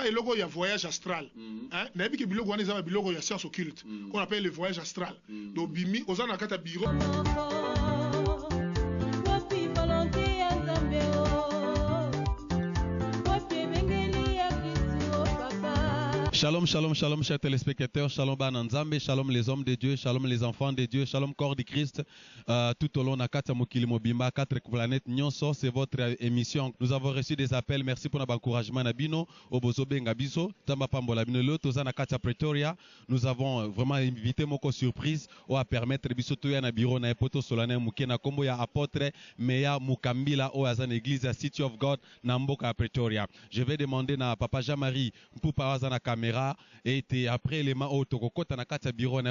Nazaka et logo, il y a voyage astral. N'a pas que bilogo, il y a bilogo, il y a science occulte. Qu'on appelle le voyage astral. Donc, bimi, aux anakata biro. Shalom, shalom, shalom, chers téléspectateurs, shalom Bananzambe, shalom les hommes de Dieu, shalom les enfants de Dieu, shalom corps de Christ, tout au long de Kata Mokili Mobimba, 4 planètes, Nyonso, c'est votre émission. Nous avons reçu des appels, merci pour notre encouragement, Nabino, Obozobe Ngabiso, Tamba Pambola Binolo, Tozana Kata Pretoria. Nous avons vraiment invité Moko surprise, ou à permettre Bisoto ya na biro na epoto solane Mukena Kombo ya apôtre, Meya Mukambila, ou à Zan Église, à City of God, Namboka Pretoria. Je vais demander à Papa Jean-Marie, pour parler la caméra, et après les mains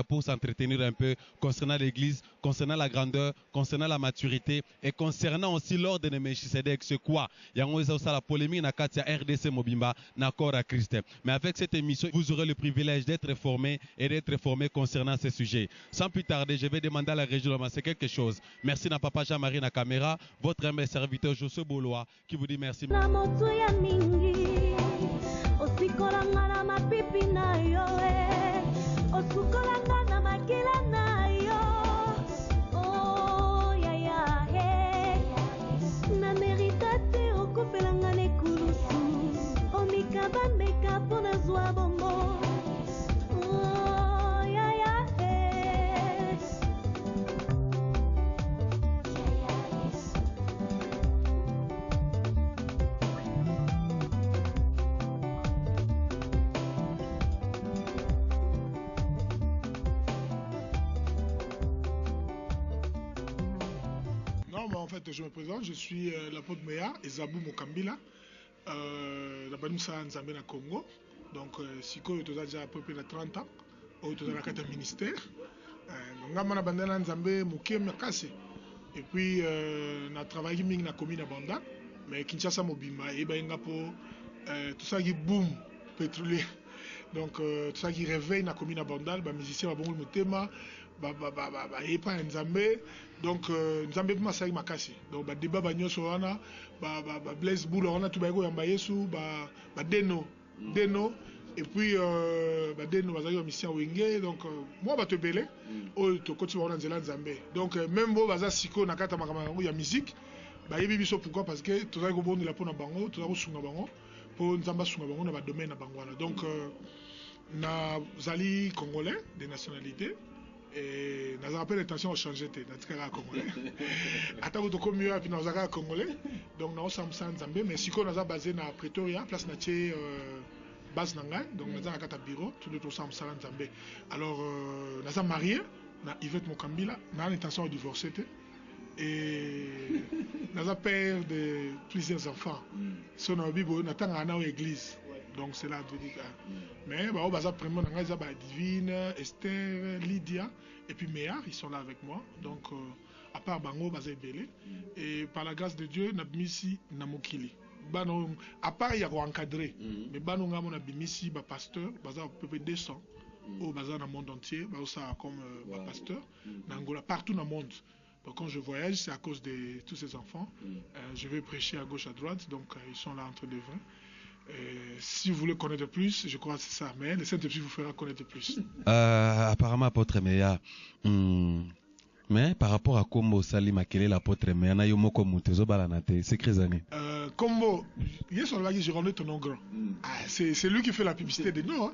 pour s'entretenir un peu concernant l'église, concernant la grandeur, concernant la maturité et concernant aussi l'ordre de Melchisedec. C'est quoi? Il y a la polémique dans la RDC Mobimba, d'accord à Christ. Mais avec cette émission, vous aurez le privilège d'être formé et d'être formé concernant ces sujets. Sans plus tarder, je vais demander à la région de c'est quelque chose. Merci à Papa Jean-Marie na caméra, votre humble serviteur Josué Bolois qui vous dit merci. Osikolanga na mapipi na yo osukolanga na makila na yo oh ya ya he na meritate okopelanga nekulusu omikaba meka pona zwa bombo oh ya ya he. En fait, je me présente, je suis l'apôtre Meya Ezabou Mokambila, la Banoussa Nzambe na Congo. Donc, si tu as déjà à peu près 30 ans, tu as un ministère. Donc, je suis bandana Nzambe Moké Makase. Et puis, je travaille dans la commune de Banda, mais Kinshasa Mobima, et ben tout ça qui boom pétrolier. Donc, tout ça qui réveille la commune de Banda, les musiciens vont le thème. Et pas Nzambe. Donc Nzambe pour masai makasi. Donc ba débat ba nyoso wana ba Blaise Boule wana tout ba go yamba Yesu ba deno et puis ba deno bazali ba mission wenge. Donc moi ba te belé o to koti ba nzela Nzambe. Donc même bo baza siko na kata makambo ya musique ba yebi biso pourquoi parce que tout ça go bon la pona bango tout ça go sunga bango pour Nzamba sunga bango na ba domaine na bango wana. Donc na zali congolais de nationalité. Et nous avons l'intention de changer de congolais. Attends, vous avez mieux puis nous avons congolais. Donc nous sommes Nzambe, mais si nous avons basé à Pretoria, place natie base Nangai, donc nous avons un bureau, tout le temps sommes Nzambe. Alors nous sommes mariés, na Yvette Mokambila, nous avons l'intention de divorcer et nous avons père de plusieurs enfants. Si nous avons Bible, nous avons une église. Donc c'est là que je dis. Mais on va prendre Divine, Esther, Lydia et puis Meya, ils sont là avec moi. Donc à part Bango, Bazé Belé. Et par la grâce de Dieu, nous avons mis ici Namokili. À part il y a encadré. Mais Bano Ngamon a mis ici pasteur, Bazar à peu près 200. Au bazar dans le monde entier, ça comme pasteur, Nangola, partout dans le monde. Donc quand je voyage, c'est à cause de tous ces enfants. Je vais prêcher à gauche, à droite, donc ils sont là entre les 20. Si vous voulez connaître plus, je crois que c'est ça. Mais le Saint-Esprit vous fera connaître plus. Apparemment, apôtre Meya. Mais par rapport à Kombo Salima, quel est l'apôtre Meya? Na yomoko mutezo balanate. C'est Crézani. Kombo, je rendais ton nom grand. C'est lui qui fait la publicité de nous.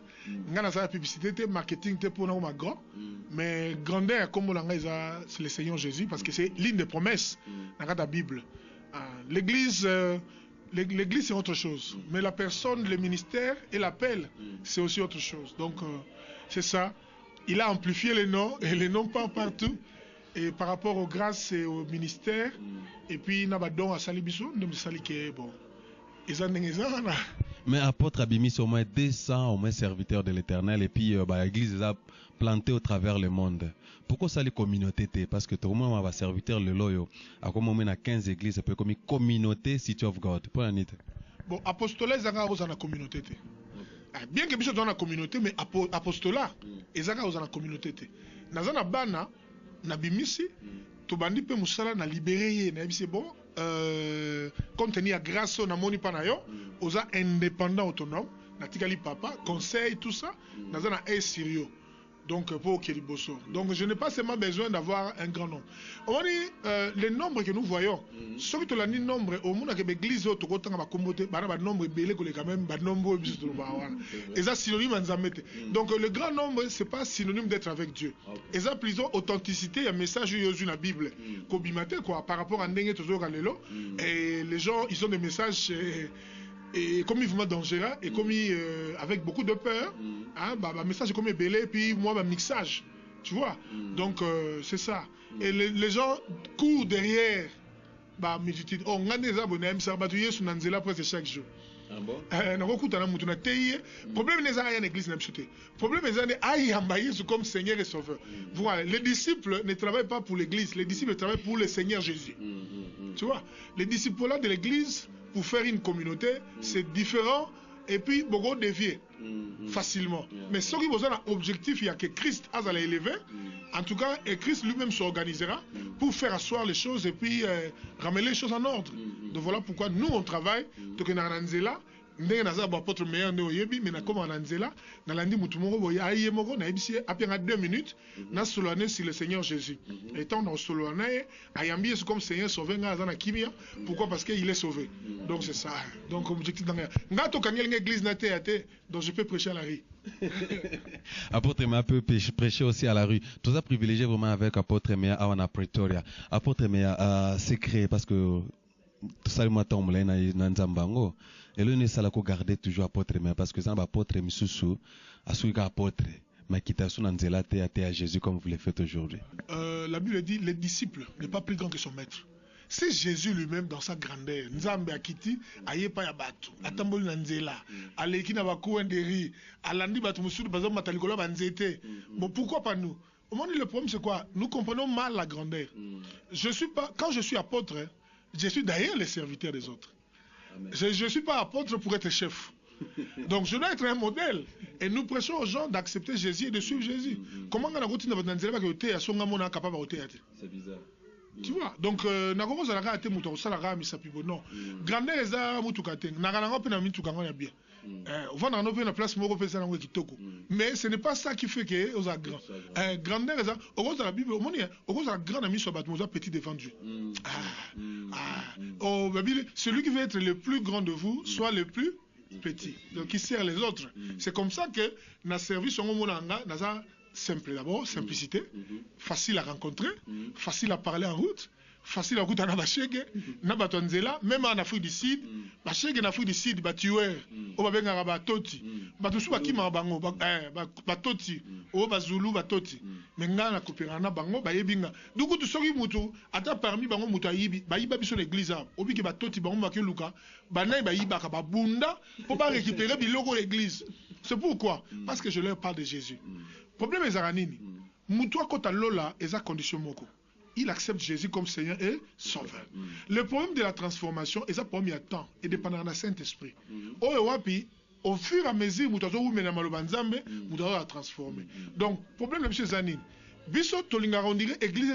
Ngana sa la publicité, marketing, pour nous grand. Mais grandeur, Kombo Langa, c'est le Seigneur Jésus parce que c'est l'une des promesses dans la Bible. L'église. L'église c'est autre chose, mais la personne, le ministère et l'appel c'est aussi autre chose. Donc c'est ça. Il a amplifié les noms et les noms partent partout. Et par rapport aux grâces et au ministère, et puis il y a des dons à Salibiso, nous sommes bon. Mais apôtre Abimi, c'est au moins 200 au moins serviteurs de l'Éternel et puis l'église a planté au travers le monde. Pourquoi ça les communautés? Parce que tout le monde va serviteur le loyo. À comme on a 15 églises, c'est comme une communauté City of God. Pour un bon, apostolat, ils ont dans la communauté. Bien que dans la communauté, mais apostolat, ils ont dans la communauté. Dans la bana, na bimisi, to bandi pe musala na libéré, na c'est bon. Compte tenu à grâce na moni panayo, osa indépendant autonome. natikali papa, conseil, tout ça, naza na un sérieux. Donc, pour Keliboso. Donc, je n'ai pas seulement besoin d'avoir un grand nombre. On dit, les nombres que nous voyons, ceux qui ont le nombre, au monde, l'église, au nombre, quand même, nombre, et ça, synonyme en donc, le grand nombre, ce n'est pas synonyme d'être avec Dieu. Et ça, plutôt, authenticité, il y a un message dans la Bible, quoi, par rapport à Ndenge Tozo Galelo. Et les gens, ils ont des messages. Et comme il vraiment dangereux et comme avec beaucoup de peur, hein, bah, message est comme belé et puis moi, mixage, tu vois. Donc c'est ça. Et les gens courent derrière, bah, multitude. Oh, on a des abonnés, ça va tuer sur Nanzela presque chaque jour. Ah bon? Problème n'est rien l'église n'a chuté. Problème est comme Seigneur et Sauveur. Voilà, les disciples ne travaillent pas pour l'église, les disciples travaillent pour le Seigneur Jésus. Tu vois, les disciples là de l'église pour faire une communauté, c'est différent et puis beaucoup dévier facilement. Mais ce qui est objectif, il y a que Christ a élevé. En tout cas, et Christ lui-même s'organisera pour faire asseoir les choses et puis ramener les choses en ordre. Donc voilà pourquoi nous on travaille. Donc on a Nanzela, ndenge naza apôtre meilleur ne oyebi, mais na comme en Nanzela, na landi mutu moko boya aye moko na ebisi après 2 minutes, na soloane sur le Seigneur Jésus. Et tant dans soloane, ayambi est comme Seigneur sauvé nga na kimia. Pourquoi? Parce qu'il est sauvé. Donc c'est ça. Donc objectif dans nga to kanyel église na te, donc je peux prêcher à la rue. Apôtre Mea peut prêcher aussi à la rue. Tout ça privilégié vraiment avec Apôtre Mea à Pretoria. Apôtre Mea secret parce que tout ça le matin on l'a na nzambango. Et là, nous allons garder toujours apôtre, mais parce que ça, apôtre, misusu, asuika apôtre, mais qui t'a son anzela à Jésus comme vous le faites aujourd'hui. La Bible dit, les disciples n'est pas plus grand que son maître. C'est Jésus lui-même dans sa grandeur. Nzambe akiti, aye pa ya batu, atamboli nanzela, aleki na baku nderi, alandi batu musudu bazom matalikolo banzete. Bon, pourquoi pas nous? Au moment où le problème c'est quoi? Nous comprenons mal la grandeur. Quand je suis apôtre, je suis d'ailleurs le serviteur des autres. Je ne suis pas apôtre pour être chef. Donc je dois être un modèle. Et nous prêchons aux gens d'accepter Jésus et de suivre Jésus. Comment on a routine dans votre nanzela capable de c'est bizarre. Tu vois, donc nakongo za la te muto sala ga misapibo non. Grandeur eza mutuka te. Nakalanga pe na mituka ngo ya bien. On va dans une place moko pe sala ngo kitoko. Mais ce n'est pas ça qui fait que aux a grand. Grandeur eza au cause de la Bible, au moni au cause de la grande ami sur batmoza petit devant Dieu. Oh Bible, celui qui veut être le plus grand de vous soit le plus petit. Donc qui sert les autres. C'est comme ça que na service on monanga na simple d'abord, simplicité, facile à rencontrer, facile à parler en route, facile à route à Nabachege, Nabatonzela, même en Afrique du Sud, Bachege en Afrique du Sud, Batuer, Obabenga Batoti, Batusu Bakima Bango, Batoti, Obazulu Batoti, Menga na Kopirana Bango, Bayebinga. Du coup, tu sors Mutu, ata parmi Bango Mutayibi, Bayiba sur l'église, Obiki Batoti, Bango Makeluka, Banay Bayiba Kababunda, pour pas récupérer Biloko l'église. C'est pourquoi? Parce que je leur parle de Jésus. Problème est Zaranini. Moutoua Kota Lola est à condition moko. Il accepte Jésus comme Seigneur et Sauveur. Le problème de la transformation est à premier temps et dépendant du Saint-Esprit. Au fur et à mesure, Moutoua Mena Malobanzambe, Moutoua a transformé. Donc, problème de M. Zanine. Biso Tolingara, on dirait église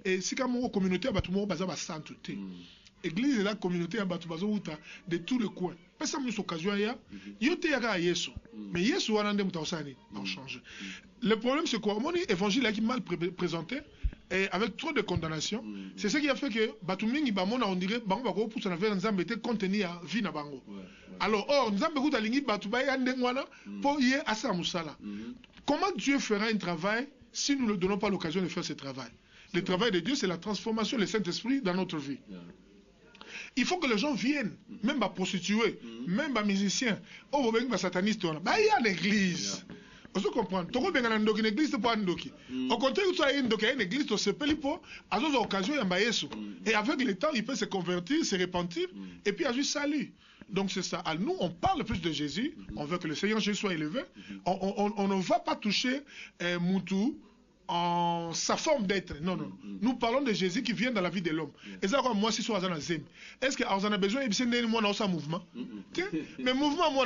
et si comme une communauté, Batumo Baza Sainteté. Église est la communauté de tous les coins. Pas ça, nous occasion ya. Yote yaga Yesu. Mais Yesu wanande mutaosani a changé. Le problème c'est quoi? Mon évangile est mal présenté et avec trop de condamnation. C'est ce qui a fait que Batumingi Bamona on dirait Bango Bako pour s'en faire Nzambe était contenu à vie na Bango. Alors or Nzambe kuta lingi Batubaya ndengwana pour y asa musala. Comment Dieu fera un travail si nous ne donnons pas l'occasion de faire ce travail? Le travail de Dieu c'est la transformation du Saint-Esprit dans notre vie. Il faut que les gens viennent, même les prostituées, même les musiciens, les satanistes, il y a l'église. Vous comprenez? Tu as une église pour Andoki. Au contraire, tu as une église, tu se pèles pour, à d'autres occasions, il y a Yesu. Et avec le temps, il peut se convertir, se repentir, et puis agir salut. Donc c'est ça. Alors, nous, on parle plus de Jésus, on veut que le Seigneur Jésus soit élevé. On ne va pas toucher Moutou en sa forme d'être. Non, non. Nous parlons de Jésus qui vient dans la vie de l'homme. Et ça, moi, si je suis à Zem, est-ce qu'on a besoin de un mouvement? Mais mouvement, moi,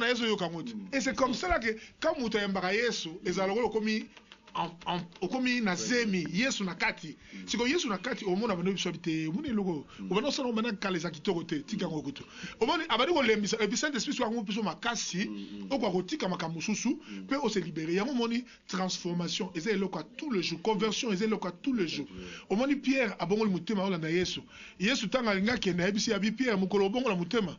et c'est comme ça que quand nous avons Yesu, et ça comme okomi na zemi yesu na kati siko yesu na kati omona bano biso bite omoni loko obana sala bana kaleza kitoko te tika ngokuto omoni abadi ko lembisa et puis saint esprit so ngo biso makasi okwa kotika makamususu pe o se libérer yango moni transformation eza eloko à tous les jours conversion eza eloko à tous les jours omoni Pierre abongoli mutema olanda yesu tanga linga kende ebisi abi Pierre mukolo bongola mutema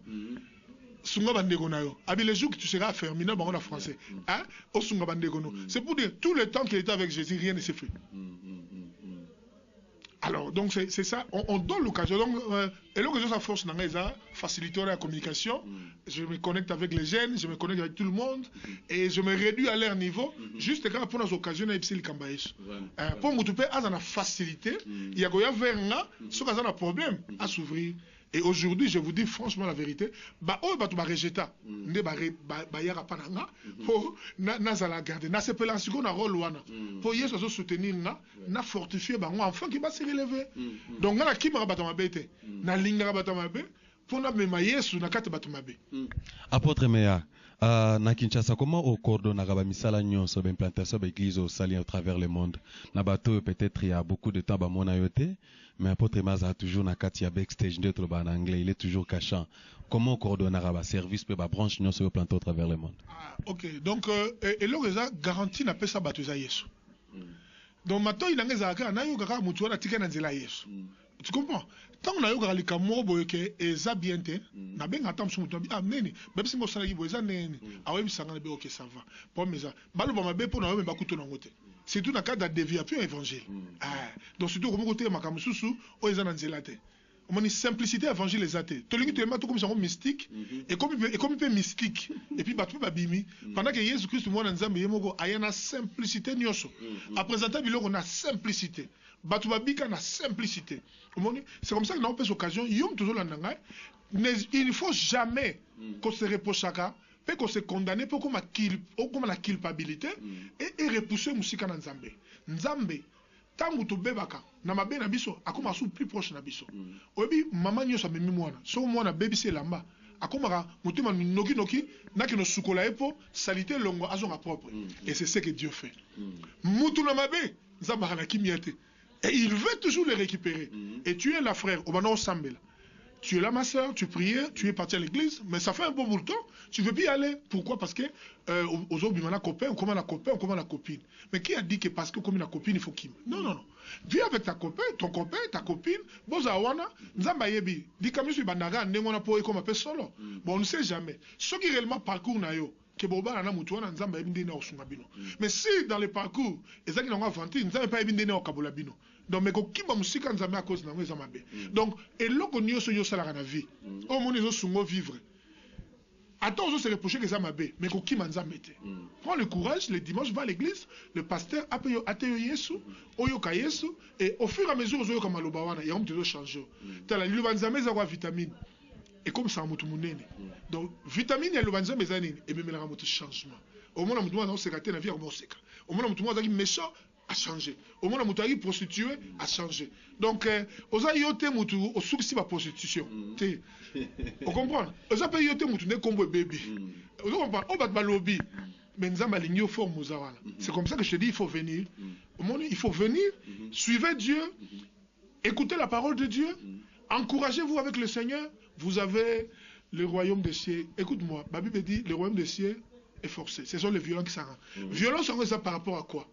sunga bandeko na yo abi les jours que tu seras affermi na bango na français hein o sunga bandeko no c'est pour dire tout le temps qu'il était avec Jésus rien ne s'est fait. Alors donc c'est ça on donne l'occasion donc et l'occasion ça force dans ça faciliter la communication je me connecte avec les jeunes je me connecte avec tout le monde et je me réduis à leur niveau juste quand pour nos occasions na ipsi likamba yesu pour mutupe azana facilité il y a goya vers nga so kaza na problème à s'ouvrir. Et aujourd'hui, je vous dis franchement la vérité, oh bah tu vas rejeter, ne bah yara pas nanga, pour na zala garder, na se pelan sigo na rôle wana, pour yeso so soutenir na fortifier bah moi enfant qui va se relever. Donc na ki mara batama bete, na linga batama be, pour na mema yesu na kate batama be. Apôtre Meya, na Kinshasa, comment au cordon na misala nyonso ba implantation ba église au sali à travers le monde. Na bateau peut-être il y a beaucoup de temps ba mona yote. Mais apôtre Maza toujours na kati ya backstage d'être en anglais, il est toujours cachant. Comment coordonner la service pour la branche non sur planter au travers le monde? OK. Donc et là garantie na pesa batuza Yesu. Donc maintenant il n'engage ka na yo kaka mutu na tika na nzela Yesu. Tu comprends? Tant na yo kaka likamo boyeke eza bien te na benga tam mutu neni même si mo sala ki boyeza neni awebi sanga be OK ça va. Pour meza balo ba mabe pour na yo me bakuto na ngote. C'est tout dans le cadre de déviation évangile. Donc surtout comme côté makamususu o eza na nzela te. On dit simplicité évangile les athées. Tout le monde tout comme ça mystique et comme il peut mystique et puis batu babimi pendant que Jésus Christ moi na nzambe yemoko ayana simplicité nyonso. À présenter biloko na simplicité. Batu babika na simplicité. C'est comme ça que nous avons l'occasion yom toujours la nanga il ne faut jamais qu'on se reproche chacun peut qu'on se condamne pour comme la culpabilité et repousser musika na nzambe. Nzambe tangu to bebaka na mabe na biso akoma su plus proche na biso. Obi mama nyosa memi mwana. So mwana baby se lamba. Akomaka mutema noki noki na kino sukola epo salité longo azonga propre. Et c'est ce que Dieu fait. Mutu na mabe nzamba na kimiate. Et il veut toujours les récupérer. Et tu es la frère obana sambela. Tu es là, ma soeur, tu priais, tu es parti à l'église, mais ça fait un bon bout de temps, tu ne veux plus y aller. Pourquoi? Parce que aux autres, on a copain, on commence la copain, on commence la copine. Mais qui a dit que parce que comme la copine, il faut qu'il... Non, non, non. Viens avec ta copain, ton copain, ta copine, bozawana, nzamba yebi, di kami su bandaga, nengona po e comme appelle solo. Bon, on ne sait jamais. Ce qui réellement parcours na yo, que boba na mutuana nzamba yebi ndene osunga bino. Mais si dans le parcours, ezaki na avanti, nzamba pa yebi ndene okabola bino. Donc mais kokimba musika nzambe à cause na ngeza mabe. Donc et loko nyonso yo sala na vie. O moni zo sungo vivre. Attends, on se reprocher que ça m'a bé, mais kokimba nzambe te. Prends le courage, le dimanche va à l'église, le pasteur appelle ateo Yesu, oyoka Yesu et au fur et à mesure ozo yoka maloba wana, ya mtu zo changer. Tala liloba nzambe za kwa vitamine. Et comme ça mutu munene. Donc vitamine ya liloba nzambe za nini et même la mutu changement. Au moins mutu mwana oseka te na vie ya moseka. Au moins mutu mwana méchant a changé. Au moins mutu aki prostitué a changé. Donc oza yote mutu osuksi ba prostitution. Te. On comprend? Oza pe yote mutu ne kombo baby. On comprend? On bat balobi. Mais nzamba linyo forme muzawana. C'est comme ça que je te dis il faut venir. Au moins il faut venir, suivez Dieu, écoutez la parole de Dieu, encouragez-vous avec le Seigneur. Vous avez le royaume des cieux. Écoute-moi, la Bible dit le royaume des cieux est forcé. Ce sont les violents qui s'en rendent. Violence sont ça par rapport à quoi?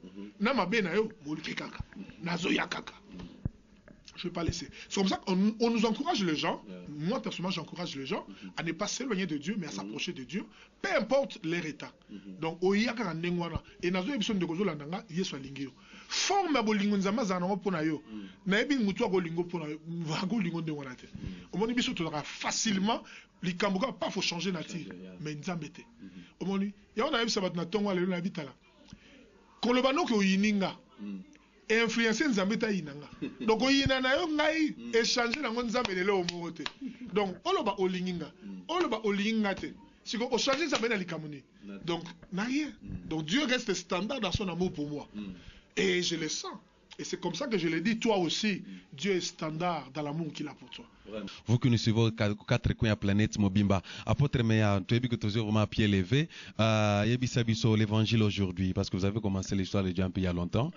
Je ne vais pas laisser. C'est comme ça qu'on nous encourage les gens. Moi, personnellement, j'encourage les gens à ne pas s'éloigner de Dieu, mais à s'approcher de Dieu, peu importe leur état. Donc, oyaka ndengwana et nazo ebiso ndekozo landanga yesu alingio. Forme bolingo nzamba zanango pona yo. Na ebi mutu akolingo pona yo, vago lingo ndengwana te. Omoni biso tozaka facilement likambuka pas faut changer nature, mais nzambe te. Omoni, ya on a eu sabat na tongo lelo na bitala. Kolobano ko yininga. Influencer nzambe ta yinanga. Donc oyina na yo ngai échanger na nzambe lelo omote. Donc oloba olinginga. Oloba olinginga te. Si on change nzambe na likamuni. Donc n'a rien. Donc Dieu reste standard dans son amour pour moi. Et je le sens. Et c'est comme ça que je l'ai dit, toi aussi, Dieu est standard dans l'amour qu'il a pour toi. Vous qui nous suivez aux quatre coins de la planète Mobimba, apôtre Meya, tu as vu que tu es vraiment à pied levé. Yebisa biso l'évangile aujourd'hui, parce que vous avez commencé l'histoire de Dieu un peu il y a longtemps.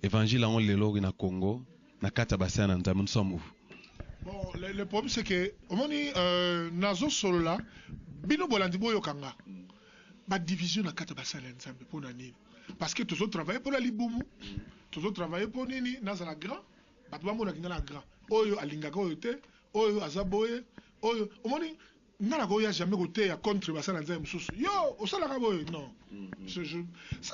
Évangile en lelo na Congo, na kata basana na nous sommes où? Bon, le problème c'est que, au moment nazo solo là, bino bolandibo yokanga. Ma division na kata basana nzambe pour nani. Parce que tous autres travaillent pour la libumu, tous autres travaillent pour nini, nazala grand, batba mo na kinga na grand. Oyo alingaka oyo te, oyo azaboye, oyo omoni ngala ko ya jamais côté ya contre basana nzambe mususu. Yo, osala ka boye non.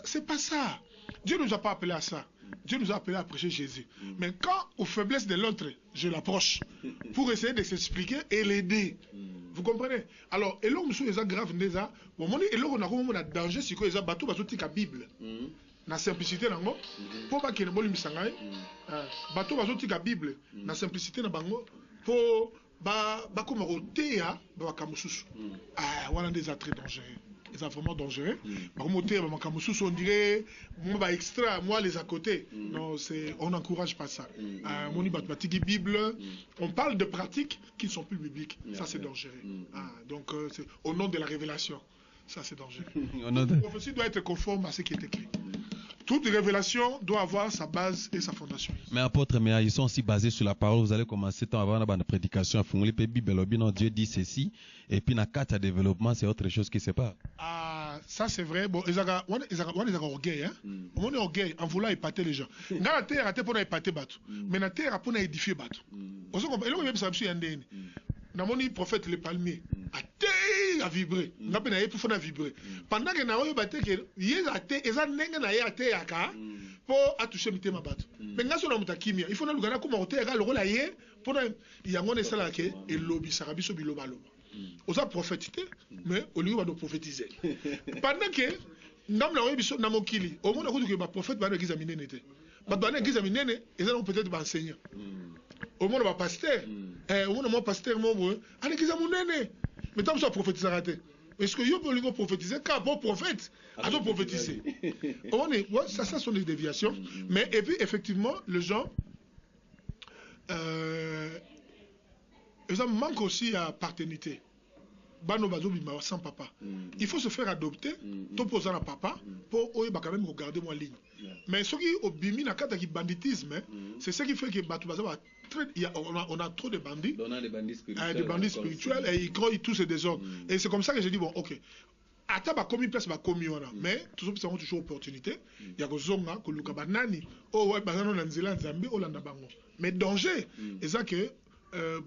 C'est pas ça. Dieu nous a pas appelé à ça. Dieu nous a appelé à prêcher Jésus. Mais quand, aux faiblesses de l'autre, je l'approche pour essayer de s'expliquer et l'aider. Vous comprenez? Alors, et là, nous sommes grave, et là, on a danger si on a bateau, la Bible. La simplicité, pour pas qu'il y ait une misangaï, bateau, la Bible, la simplicité, pour pas comme roter, voilà des attraits dangereux. C'est vraiment dangereux. On dirait, moi, extra, moi, les à côté. Non, on n'encourage pas ça. Bible, on parle de pratiques qui ne sont plus bibliques. Ça, c'est dangereux. Donc, au nom de la révélation, ça, c'est dangereux. La prophétie doit être conforme à ce qui est écrit. Toute révélation doit avoir sa base et sa fondation. Mais apôtre, mais ils sont aussi basés sur la parole. Vous allez commencer à avoir une prédication. Dieu dit ceci. Et puis, dans le cadre de développement, c'est autre chose qui se passe. Ah, ça c'est vrai. Bon, ils ont orgueil. Hein? On est orgueil en voulant épater les gens. Dans la terre, il pour épater Batou. Mais dans la terre, pour édifier Batou. Et là, on a ça aussi. Dans mon prophète, les palmiers, a vibré. On a pour vibrer. Pendant que nous battu que pour toucher le thème Batou. Mais nous sommes il faut nous gagner comme on est le rôle ailleurs pour il y a mon ça et lobby sarabiso biloba loba. On a prophétisé, mais au lieu de prophétiser. Pendant que nous avons na mokili, au moins que le prophète va examiner n'était. Va examiner ils allont peut-être enseigner. Au moins le pasteur, au moins mon pasteur mon bon, allez examiner. Mais tant que ça prophétiser raté. Est-ce que yo peut prophétiser car bon prophète a donc prophétiser. On est ça sont des déviations, mais et puis effectivement les gens ils manquent aussi à paternité. Sans papa. Il faut se faire adopter, t'opposant à papa, pour quand même regarder moi ligne. Mais ce qui est au bimi na kata qui banditisme, c'est ce qui fait que on a trop de bandits. On a des bandits spirituels et ils croient tous ces désordres. Et c'est comme ça que j'ai dit bon, ok. Ata ba commis place ba commis on a, mais tous ceux qui ont toujours opportunité, il y a que zonga, que luka banani, oh ouais banano na nzela nzambe olanda bango. Mais danger, et ça que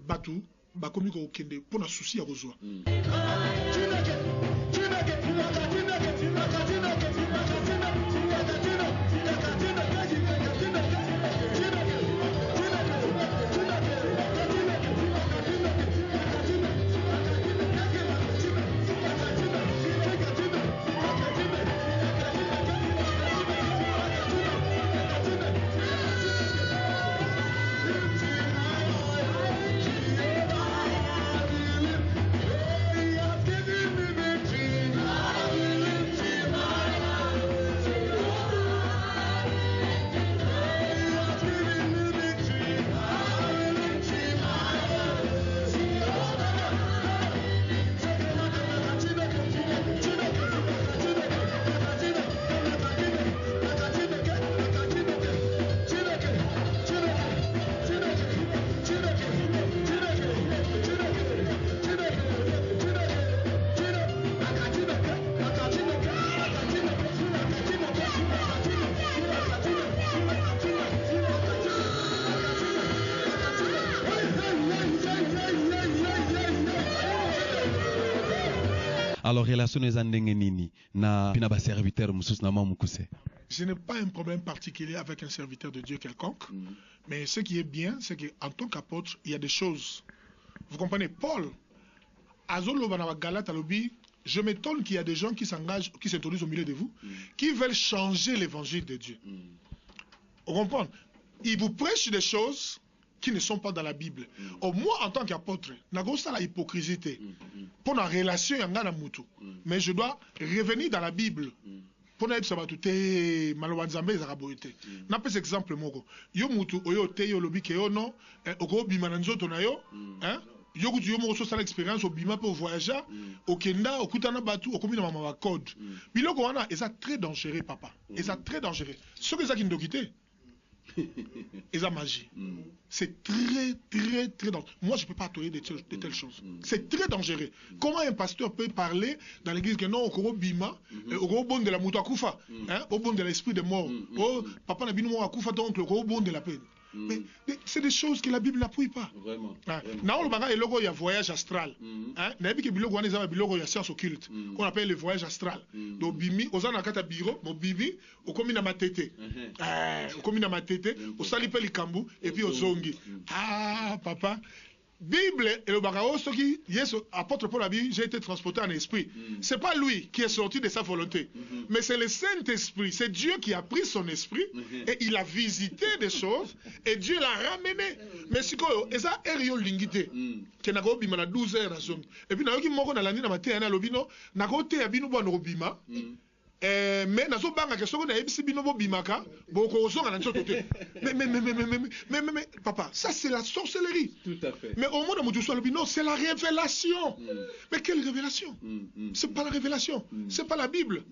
Batou bakomi ko kende pour na souci ya kozwa. Alors, relation les nini na pina ba serviteur musus na mamukuse. Je n'ai pas un problème particulier avec un serviteur de Dieu quelconque, mais ce qui est bien, c'est qu'en tant qu'apôtre, il y a des choses. Vous comprenez, Paul, Azolo Banawa Galate Alobi, je m'étonne qu'il y a des gens qui s'engagent, qui s'introduisent au milieu de vous, qui veulent changer l'évangile de Dieu. Vous comprenez? Ils vous prêchent des choses qui ne sont pas dans la Bible. Au moins, en tant qu'apôtre, je la hypocrisie pour la relation, mais je dois revenir dans la Bible pona yebisa bato te maloba nzambe ezaka boye te napesa exemple moko yo mutu oyo te yo lobi ke yo non okobima na nzoto na yo yo kutu yo moko sosala expérience obima mpe ovoyagea okenda okutana bato okomi na mama bacode biloko wana eza très dangereux papa eza très dangereux soki ezaki ndoki te eza magie c'est très dangereux. Moi je peux pas tolérer de telles choses c'est très dangereux. Comment un pasteur peut parler dans l'église que non okoro bima okoro bon de la mutu akufa au bon de l'esprit de mort oh papa na bino mo akufa donc okoro bon de la peine. Mais c'est des choses que la Bible n'appuie pas. Vraiment. Dans le bagage, il y a voyage astral. Il y a science occulte qu'on appelle le voyage astral. Donc, bimi, aux ans à bureau, mon bibi, au commis na matete. Au commis na matete, au salipe likambu, et puis au zongi. Ah, papa. Bible et le bagao, ce qui, yes, apôtre Paul a dit, j'ai été transporté en esprit. C'est pas lui qui est sorti de sa volonté, mais c'est le Saint-Esprit. C'est Dieu qui a pris son esprit et il a visité des choses et Dieu l'a ramené. Mais si quoi, et ça, erio lingité, qui n'a pas bima na 12 heures à zone. Et puis, n'a pas moko na landi na maté na lobino, n'a pas été abino bo no bima. Mais nazo banga ke soko na yebisi bino bo bimaka boko ozonga na nzoto te mais papa ça c'est la sorcellerie. Tout à fait. Mais au monde de Moutoussou Albino c'est la révélation. Mais quelle révélation? C'est pas la révélation, c'est pas la Bible.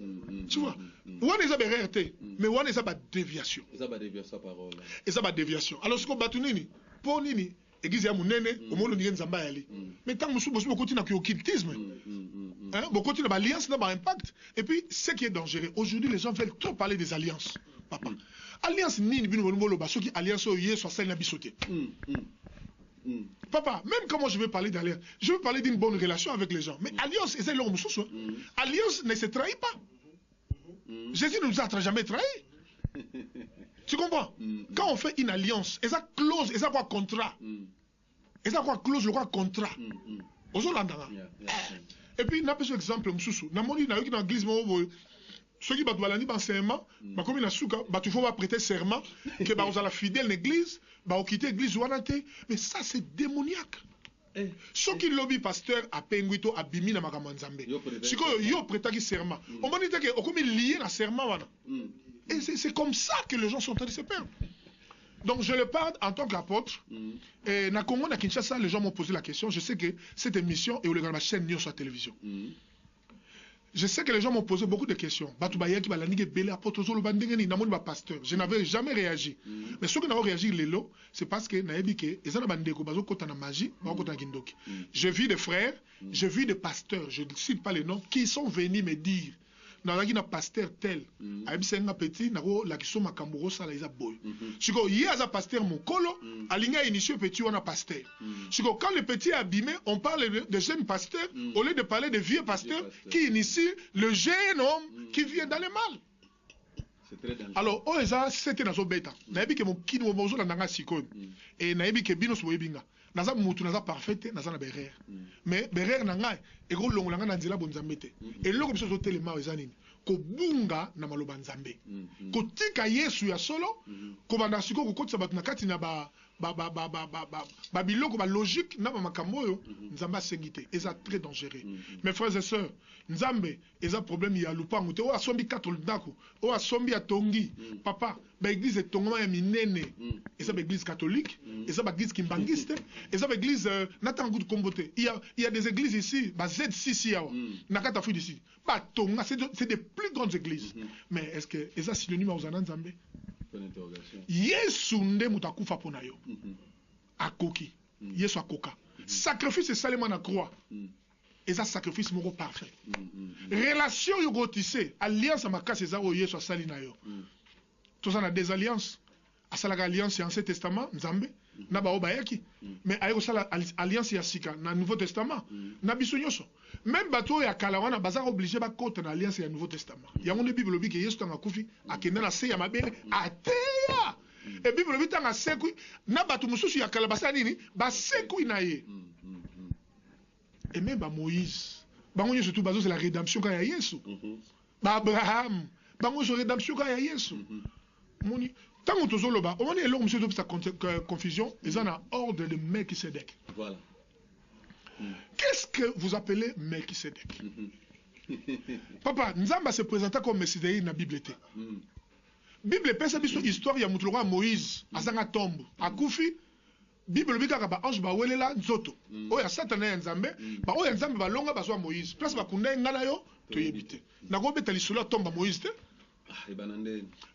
Tu vois, on est à RT mais on est à déviation. Ça va déviation parole. Et ça va déviation. Alors ce qu'on bat nini pour nini église ya munene au monde ngi nzamba yali. Mais tant musu bosu continue na occultisme. Beaucoup de alliances n'a pas impact. Et puis, ce qui est dangereux, aujourd'hui, les gens veulent trop parler des alliances. Papa. Alliance ni bino bolo ba soki alliance oye soit celle na bisoté. Papa, même quand moi je veux parler d'alliance, je veux parler d'une bonne relation avec les gens. Mais alliance, c'est l'homme sous. Alliance ne se trahit pas. Jésus ne nous a jamais trahis. Tu comprends? Quand on fait une alliance, et ça clause, et ça quoi contrat. Et ça quoi clause, le quoi contrat. Et puis, n'a pas un exemple, Moussou. N'a pas dit dans l'église, ceux qui battent balani dans serment, comme il a souka, il faut prêter serment, que vous allez fidèle l'église, vous quitter l'église ou mais ça c'est démoniaque. Ceux qui lobby pasteur à Penguito à Bimi na Makamanzambe. Si yo prêter serment, on m'a dit que on comme lié na serment et c'est comme ça que les gens sont en train de se perdre. Donc je le parle en tant qu'apôtre. Et na Congo, na Kinshasa, les gens m'ont posé la question. Je sais que cette émission est au ma chaîne News sur la télévision. Je sais que les gens m'ont posé beaucoup de questions. Je n'avais jamais réagi. Mais ceux qui n'ont réagi, c'est parce que je vis des frères, je vis des pasteurs, je ne cite pas les noms, qui sont venus me dire. Nalaki na pasteur tel abisenga petit nako la kisoma kamburo sala iza boy siko yi aza pasteur mokolo alinga initié petit wana pasteur siko quand le petit est abîmé on parle de jeunes pasteurs au lieu de parler de vieux pasteurs qui initient le jeune homme qui vient dans le mal. Alors oh eza c'était nazo beta nayebi ke mo kini mo bozo la nanga siko et nayebi ke bino so yebinga naza mutu naza parfait naza na berere mais berere na ngai eko longola nga na nzela bonzambe te eloko biso zotelema ezanini kobunga na maloba nzambe kotika Yesu ya solo kobanda siko kokotisa bato na kati na ba biloko ba logique na ba makambo oyo nzambe asengi te eza très dangereux. Mes frères et sœurs, nzambe eza problème ya lupango te o asombi catholique ndako o asombi atongi papa ba église etongoma ya minene eza ba église catholique eza ba église kimbangiste eza ba église natango de kombote il y a des églises ici ba Z6 yawa na kata fu ici ba tonga c'est des plus grandes églises mais est-ce que eza synonyme aux nzambe? Yesu nde mutakufa pona yo akoki Yesu akoka sacrifice salement na croix et ça sacrifice moko parfait relation yo gotissé alliance makasi eza o Yesu asali na yo tout ça na des alliances asalaka alliance Ancien Testament nzambe na ba obayaki mais ayeko sala alliance ya sika na Nouveau Testament na biso nyonso même bato ya kala wana baza obligé ba kota na alliance ya Nouveau Testament yango ne Bible lobi ke Yesu tanga kufi akenda na se ya mabele ateya et Bible lobi tanga sekui na bato mususu ya kala basa nini ba sekui na ye et même ba Moïse bango nyonso tout bazo c'est la rédemption ka ya Yesu ba Abraham bango so rédemption ka ya Yesu moni tant que nous là-bas, on est là, monsieur, sa confusion, ils en ont ordre de Melchisedec. Voilà. Qu'est-ce que vous appelez Melchisedec? Papa, Nzamba se présenta comme Messidei na Bible. Bible pesa biso histoire ya mutu lokwa Moïse azanga tombe akufi Bible bika ba ange ba welela nzoto oya satana ya Nzambe ba oya Nzambe balonga bazwa Moïse place bakunda ngala yo toyebite nako beta lisolo tomba Moïse te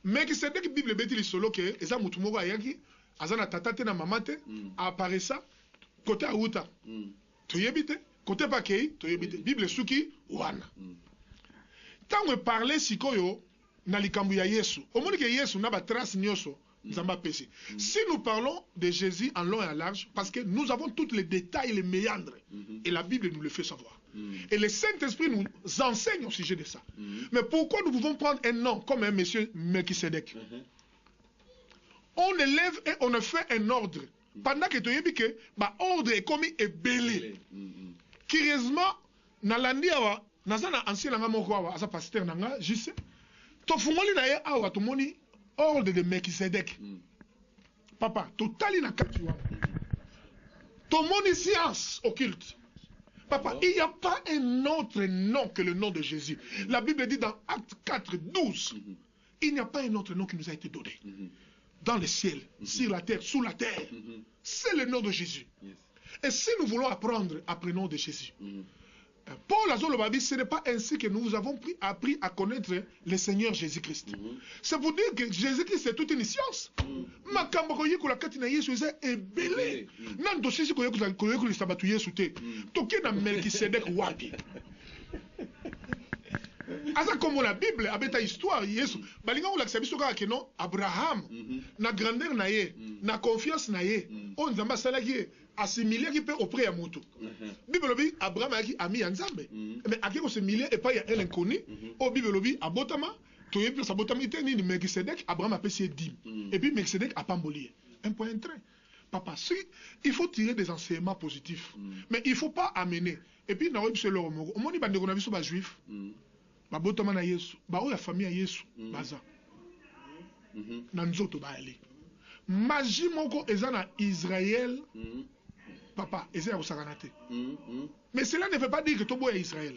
mais qui c'est que Bible beti lisolo ke eza mutu moko ayaki azana tata te na mama te aparesa côté auta toyebite côté pakei toyebite Bible suki wana tango parler sikoyo na likambu ya Yesu omoni ke Yesu na ba trace nyoso Nzamba pesi. Si nous parlons de Jésus en long et en large parce que nous avons tous les détails les méandres et la Bible nous le fait savoir et le Saint-Esprit nous enseigne au sujet de ça. Mais pourquoi nous pouvons prendre un nom comme un monsieur Melchisedec? On élève et on fait un ordre pendant que tu as dit que l'ordre est commis et belé. Curieusement, dans l'andia nazana ancien nanga moko awa asa pasteur nanga juste to fungoli na ye awa to moni ordre de Melchisedec. Papa, totali na kati wana. To moni science occulte. Papa, il n'y a pas un autre nom que le nom de Jésus. La Bible dit dans Acte 4, 12, il n'y a pas un autre nom qui nous a été donné. Dans le ciel, sur la terre, sous la terre. C'est le nom de Jésus. Et si nous voulons apprendre, apprenons de Jésus. Paul Azolobabi, ce n'est pas ainsi que nous avons appris à connaître le Seigneur Jésus-Christ. C'est pour dire que Jésus-Christ c'est toute une science. Makambo koyeko la katina Yesu est belé. Nan dossier koyeko le sabatu Yesu te. Toke na Melchisedec wapi. Asa comme la Bible abeta histoire Yesu. Balinga ou laksabiso ka ke non Abraham na grandeur na ye, na confiance na ye. On Nzamba salaki assimilé qui peut auprès à Moutou. Bible dit Abraham a dit ami Nzambe. Mais à qui on se milier et pas il y a un inconnu. Au Bible dit abotama, tu es plus abotama ni Melchisedec, Abraham a payé 10. Et puis Melchisedec a pambolié. Un point entré. Papa, si il faut tirer des enseignements positifs, mais il faut pas amener. Et puis na c'est leur mot. On dit bande ko na biso ba juif. Ba botama na Yesu, ba o ya famille ya Yesu, baza. Na nzoto ba aller. Magie moko ezana Israël. Papa, mais cela ne veut pas dire que tout est Israël.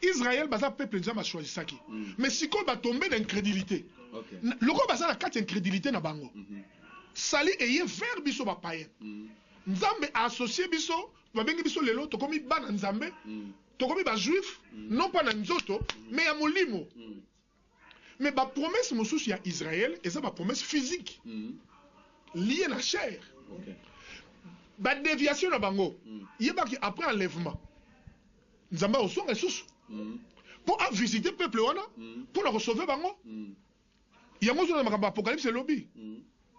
Israël, c'est un peuple qui a choisi ça. Mais si on va tomber dans l'incrédulité, le gars va avoir une incrédulité dans bango. Sali et vers biso ba païen. Nzambe associé biso, va bengi biso lelo to komi ba nzambe, to komi ba juif, non pas na nzoto, mais ya molimo. Mais ba promesse mosusu ya Israël, et ça ba promesse physique. Liée à la chair. Ba déviation na bango yeba ki après enlèvement Nzamba osonga susu pour visiter peuple wana pour la recevoir bango yango zo na makamba apocalypse lobby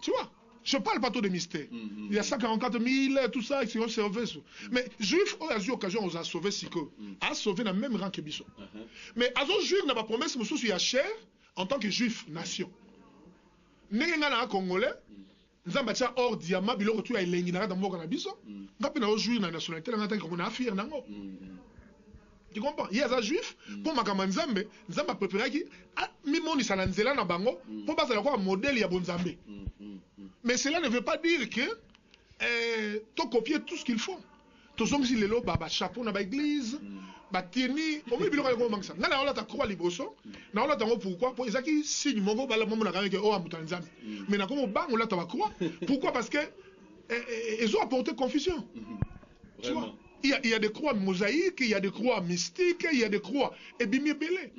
tu vois je parle pas trop de mystère il y a 144 000 tout ça qui ont sauvé mais juif a eu occasion aux a sauvé siko a sauvé dans même rang que biso mais azo juif na ba promesse mususu ya chair en tant que juif nation nenga na congolais Nzamba tia or diamant biloko tu ya elengi na mboka na biso ngapi na jouir na nationalité na ngata ko na affaire nango tu comprends il y a des juifs pour makama Nzambe Nzamba préféré ki mimoni sana nzela na bango pour basa kwa modèle ya bonzambe mais cela ne veut pas dire que to copier tout ce qu'ils font to zongi lelo baba chapeau na ba église ba teni o mi biloko ko mangsa ngana ola ta croix liboso na ola tango pourquoi pour ezaki signe mongo bala momo na ka ke o amuta Nzambe mais na komo bango la ta croix pourquoi parce que ils ont apporté confusion tu vois il y a des croix mosaïques, il y a des croix mystiques, il y a des croix ébimébélées.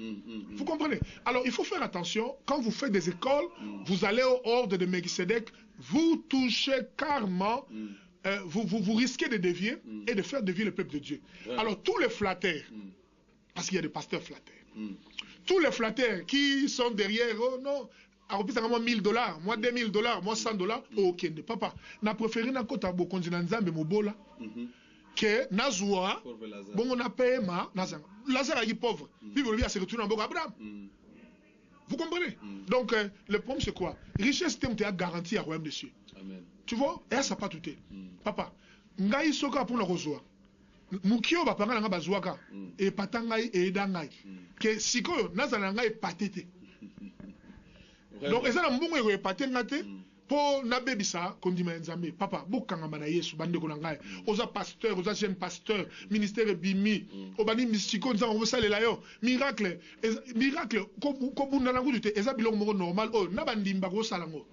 Vous comprenez? Alors il faut faire attention, quand vous faites des écoles, vous allez au ordre de Melchisedec, vous touchez carrément, vous risquez de dévier et de faire dévier le peuple de Dieu. Alors tous les flatteurs, parce qu'il y a des pasteurs flatteurs, tous les flatteurs qui sont derrière, oh non, moi $1000, moi $2000, moi $100, ok, papa, n'a préféré n'a kota bokonzi na Nzambe mobola. Que Nazua, bon on a payé ma Lazare est pauvre, Bible lui a se retourné en Boga Abraham. Vous comprenez? Donc le problème c'est quoi? Richesse t'es garantie à royaume de Dieu. Tu vois? Et ça pas tout est. Papa, ngai soka pour le rejoindre. Mukio ba panga nga bazuaka et patangai et dangai. Que siko nazala ngai patete. Donc eza na mbongo eko epate ngate po na bebisa kondima nzambe papa bokanga na Yesu bande ko ngai oza pasteur oza jeune pasteur ministère bimi obani mystiko nzamba osalela yo miracle ko bunda na ngutu te eza biloko moko normal o na bandimba ko salango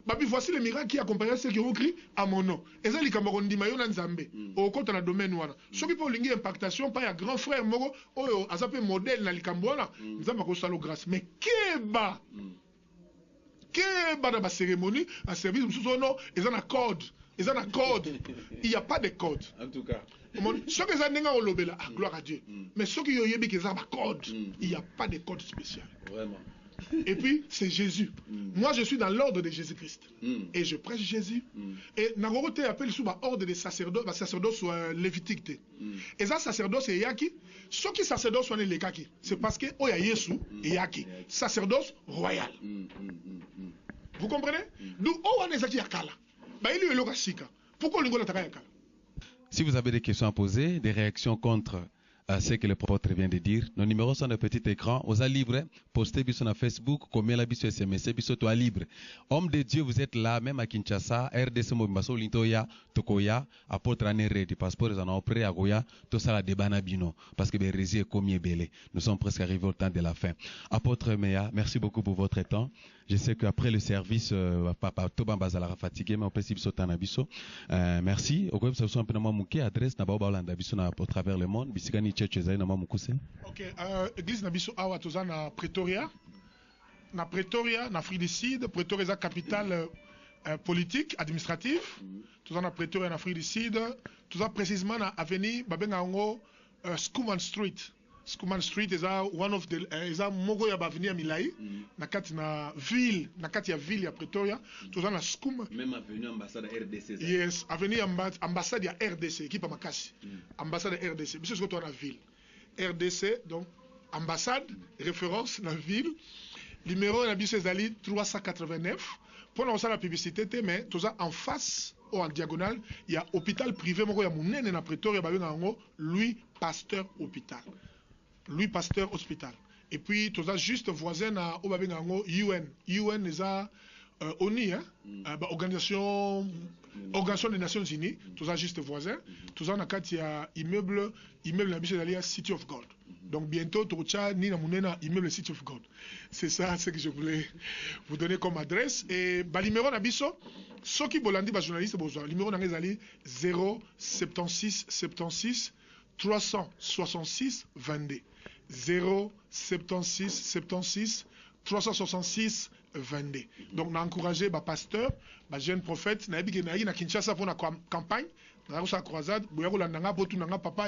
babi voici les miracles qui accompagnent ceux qui ont cru à mon nom eza likambo kondima yo na nzambe o kota na domaine wana soki po lingi impactation pa ya grand frère moko oyo azape modèle na likambo wana nzamba ko salo grâce mais keba dans la cérémonie, un service, ils ont un code. Il n'y a pas de code. En tout cas. Ceux qui ont gloire à Dieu. Mais ceux qui ont un code, il n'y a pas de code spécial. Vraiment. Et puis, c'est Jésus. Moi, je suis dans l'ordre de Jésus-Christ. Et je prêche Jésus. Et Nagorote appelle sous l'ordre des sacerdotes, le sacerdoce soit lévitique. Et ça, sacerdoce, c'est Yaki. Ceux qui sacerdoce sont les Kaki. C'est parce que Oya Yesu et Yaki. Sacerdoce royal. Vous comprenez? D'où on est Zaki Yakala. Il est le Sika. Pourquoi l'Ingola Takayakala? Si vous avez des questions à poser, des réactions contre ce que le prophète vient de dire, nos numéros sont dans le petit écran. Aux livres, postez sur Facebook, comme la biso SMS, biso toi libre. Homme de Dieu, vous êtes là, même à Kinshasa, RDC Mobimbaso, Lintoya, Tokoya, apôtre Ané du passeport, ils en ont prêt à Goya, tout ça la débat bino, parce que Bérézi est comme belé. Nous sommes presque arrivés au temps de la fin. Apôtre Meya, merci beaucoup pour votre temps. Je sais qu'après le service, papa Tobambazala fatigué, mais on peut s'y sauter à biso. Merci. Au gouvernement, ça un peu mouké adresse na baoba Hollande biso na au travers le monde. Bisigani church ezali na mukuse. OK, église na biso awa toza na Pretoria. Na Pretoria, na Afrique du Sud, Pretoria est la capitale politique, administrative. Toza na Pretoria na Afrique du Sud. Toza précisément na avenue babenga ngo Schoeman Street. Schoeman Street is one of the is mogo ya avenue ya Milai na kati na ville na kati ya ville ya Pretoria toza na Schoeman même avenue ambassade RDC. Yes, avenue ambassade ya RDC équipe makasi ambassade ya RDC biso soto na ville RDC donc ambassade référence na ville numéro na biso ezali 389 pour na la publicité mais toza en face ou en diagonale il y a hôpital privé moko ya munene na Pretoria babenga ngo Louis Pasteur hôpital. Louis Pasteur Hospital. Et puis, tu as juste voisin à UN. UN est à ONU, Organisation des Nations Unies. Tu as juste voisin. Tu as un immeuble à City of God. Donc bientôt, tu as un immeuble City of God. C'est ça ce que je voulais vous donner comme adresse. Et le numéro d'Abisso, ceux qui volent les journalistes, le numéro d'Angezali 076 76 366 22. 076 76 366 22. Donc, on a encouragé les pasteurs, les jeunes prophètes, na Kinshasa pour la campagne, na la croisade, papa,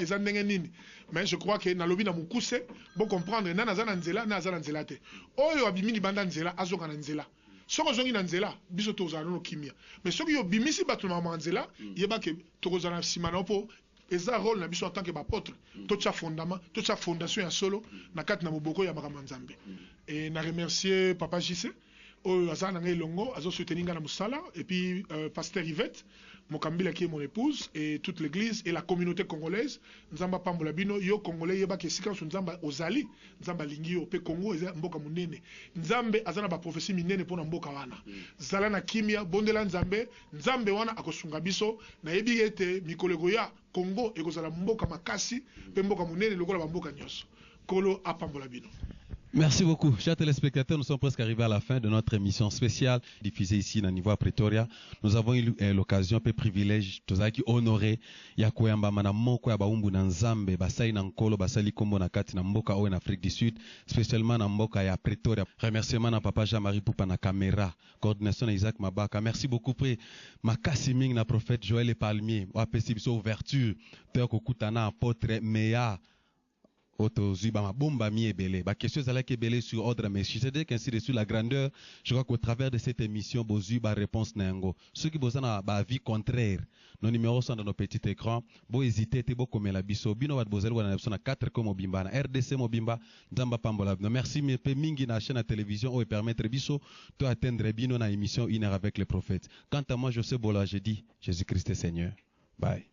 mais je crois que na lobi na mukuse, bon comprendre, na nazana nzela, na nazana nzela te. Oyo abimini banda nzela, azoka na nzela. Soko zongi na nzela, biso tozala no kimia. Mais soki yo bimisi batu na nzela, yeba ke tokozala simana po eza rôle na biso en tant que apôtre toute sa fondation ya solo na kati na moboko ya makambo nzambe et na remercier papa JC oyo azana ngai longo azo soutenir nga na musala et puis pasteur Yvette Mokambila qui est mon épouse et toute l'église et la communauté congolaise nzamba pambola bino yo congolais yeba ke sika so nzamba ozali nzamba lingi yo pe Congo eza mboka munene nzambe azana ba prophétie minene pona mboka wana zala na kimia bondela nzambe wana akosunga biso na yebi ete mikolego ya Congo ekozala mboka makasi pe mboka munene lokola ba mboka nyoso kolo apambola bino. Merci beaucoup. Chers téléspectateurs, nous sommes presque arrivés à la fin de notre émission spéciale diffusée ici dans le niveau à Pretoria. Nous avons eu l'occasion, un privilège, tozaki honoré, ya koyamba mana moko ya baumbu na nzambe, basai na nkolo, basali kombo na kati na mboka en Afrique du Sud, spécialement na mboka ya Pretoria. Remerciement na papa Jean-Marie Poupa na caméra, coordination na Isaac Mabaka. Merci beaucoup pour makasi ming na prophète Joël et Palmier, wa pesibiso ouverture, teko kutana apôtre Meya. Question sur ordre, mais je sais qu'ainsi de suite la grandeur, je crois qu'au travers de cette émission, bozu ba réponse nango. Ceux qui bossent na ba vie contraire, nos numéros sont dans nos petits écrans. Bo hésiter, te bo comme la biso, bino wat bozel wana na 4 comme Mobimba, na RDC Mobimba, Nzamba Pambola. Merci mais pe mingi na chaîne à télévision ou permettre biso de atteindre bino na émission 1 heure avec les prophètes. Quant à moi, José Bola, je dis Jésus-Christ est Seigneur. Bye.